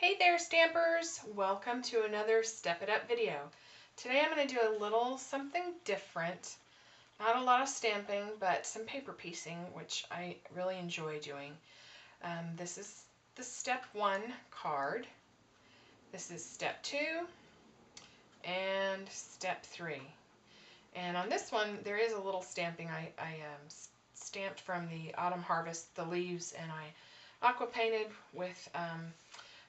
Hey there, Stampers! Welcome to another Step It Up video. Today I'm going to do a little something different. Not a lot of stamping, but some paper piecing, which I really enjoy doing. This is the step 1 card. This is step 2 and step 3. And on this one, there is a little stamping. I stamped from the Autumn Harvest, the leaves, and I aqua painted with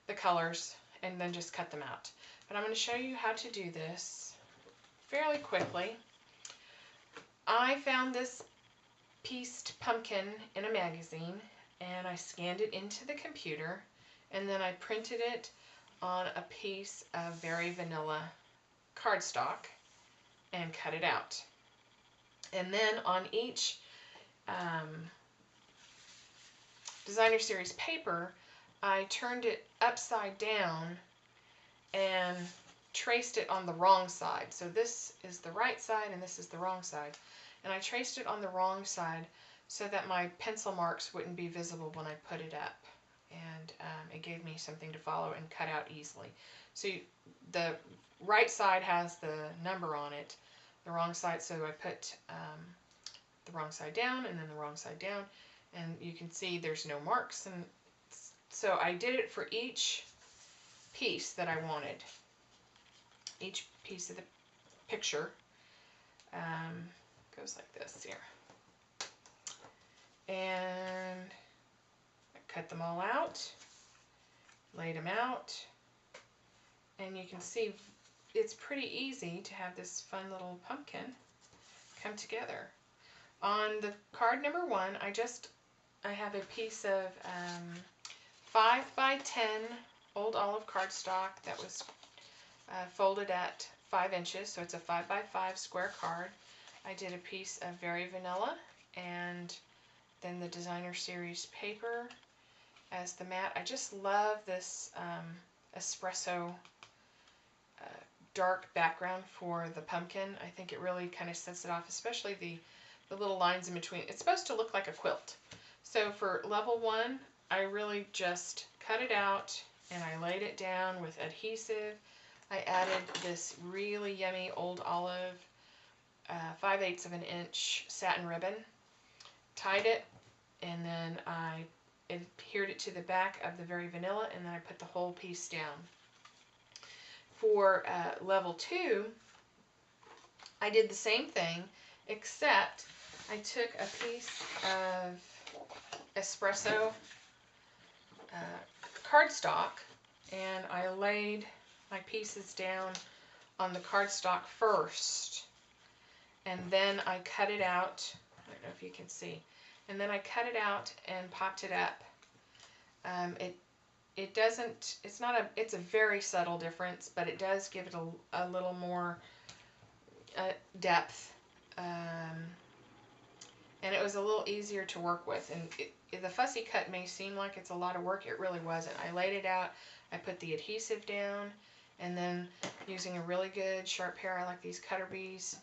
the colors and then just cut them out. But I'm going to show you how to do this fairly quickly. I found this pieced pumpkin in a magazine and I scanned it into the computer and then I printed it on a piece of very vanilla cardstock and cut it out. And then on each designer series paper, I turned it upside down and traced it on the wrong side. So this is the right side and this is the wrong side. And I traced it on the wrong side so that my pencil marks wouldn't be visible when I put it up. And it gave me something to follow and cut out easily. So the right side has the number on it, the wrong side, so I put the wrong side down and then the wrong side down. And you can see there's no marks, and so I did it for each piece that I wanted. Each piece of the picture goes like this here. And I cut them all out, laid them out, and you can see it's pretty easy to have this fun little pumpkin come together. On the card number 1, I have a piece of 5 by 10 old olive cardstock that was folded at 5 inches, so it's a 5 by 5 square card. I did a piece of very vanilla and then the designer series paper as the mat. I just love this espresso dark background for the pumpkin. I think it really kind of sets it off, especially the little lines in between. It's supposed to look like a quilt. So for level 1, I really just cut it out and I laid it down with adhesive. I added this really yummy old olive 5/8 of an inch satin ribbon, tied it, and then I adhered it to the back of the very vanilla, and then I put the whole piece down. For level 2, I did the same thing, except I took a piece of espresso cardstock and I laid my pieces down on the cardstock first, and then I cut it out. I don't know if you can see. And then I cut it out and popped it up. It's a very subtle difference, but it does give it a little more depth. And it was a little easier to work with. And the fussy cut may seem like it's a lot of work. It really wasn't. I laid it out, I put the adhesive down, and then using a really good sharp pair, I like these cutter bees,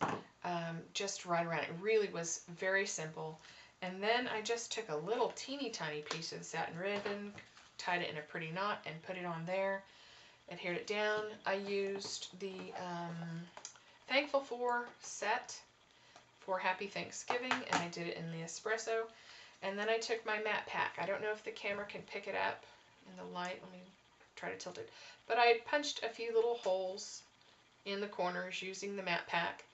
just right around. It really was very simple. And then I just took a little teeny tiny piece of satin ribbon, tied it in a pretty knot, and put it on there, adhered it down. I used the Thankful For set for Happy Thanksgiving, and I did it in the espresso. And then I took my matte pack. I don't know if the camera can pick it up in the light. Let me try to tilt it. But I punched a few little holes in the corners using the matte pack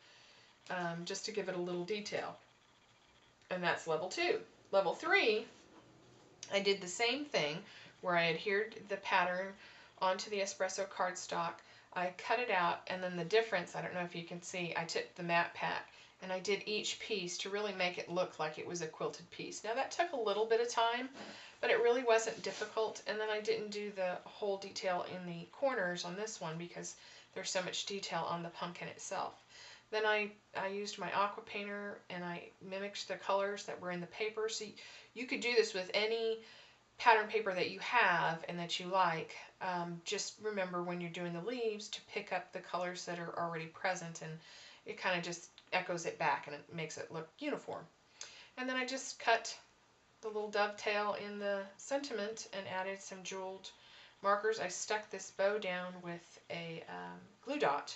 just to give it a little detail. And that's level 2. Level 3, I did the same thing where I adhered the pattern onto the espresso cardstock. I cut it out, and then the difference, I don't know if you can see, I took the matte pack and I did each piece to really make it look like it was a quilted piece. Now that took a little bit of time, but it really wasn't difficult. And then I didn't do the whole detail in the corners on this one because there's so much detail on the pumpkin itself. Then I used my aqua painter and I mimicked the colors that were in the paper. So you could do this with any pattern paper that you have and that you like. Just remember when you're doing the leaves to pick up the colors that are already present, and it kind of just echoes it back and it makes it look uniform. And then I just cut the little dovetail in the sentiment and added some jeweled markers, I stuck this bow down with a glue dot,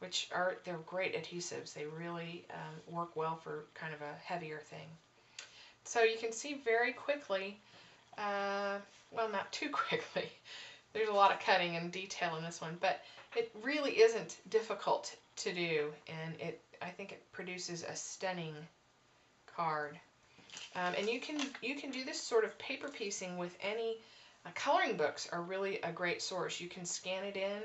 they're great adhesives. They really work well for kind of a heavier thing. So you can see very quickly, well, not too quickly. There's a lot of cutting and detail in this one, but it really isn't difficult to do, and I think it produces a stunning card. And you can do this sort of paper piecing with any coloring books are really a great source. You can scan it in,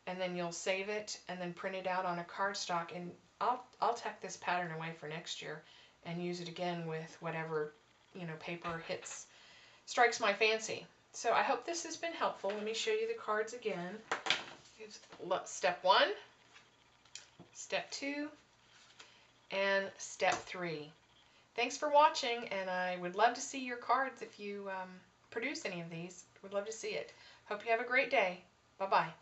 and then you'll save it, and then print it out on a cardstock. And I'll tuck this pattern away for next year, and use it again with whatever paper strikes my fancy. So I hope this has been helpful. Let me show you the cards again. Step 1, Step 2, and Step 3. Thanks for watching, and I would love to see your cards if you produce any of these. Would love to see it. Hope you have a great day. Bye-bye.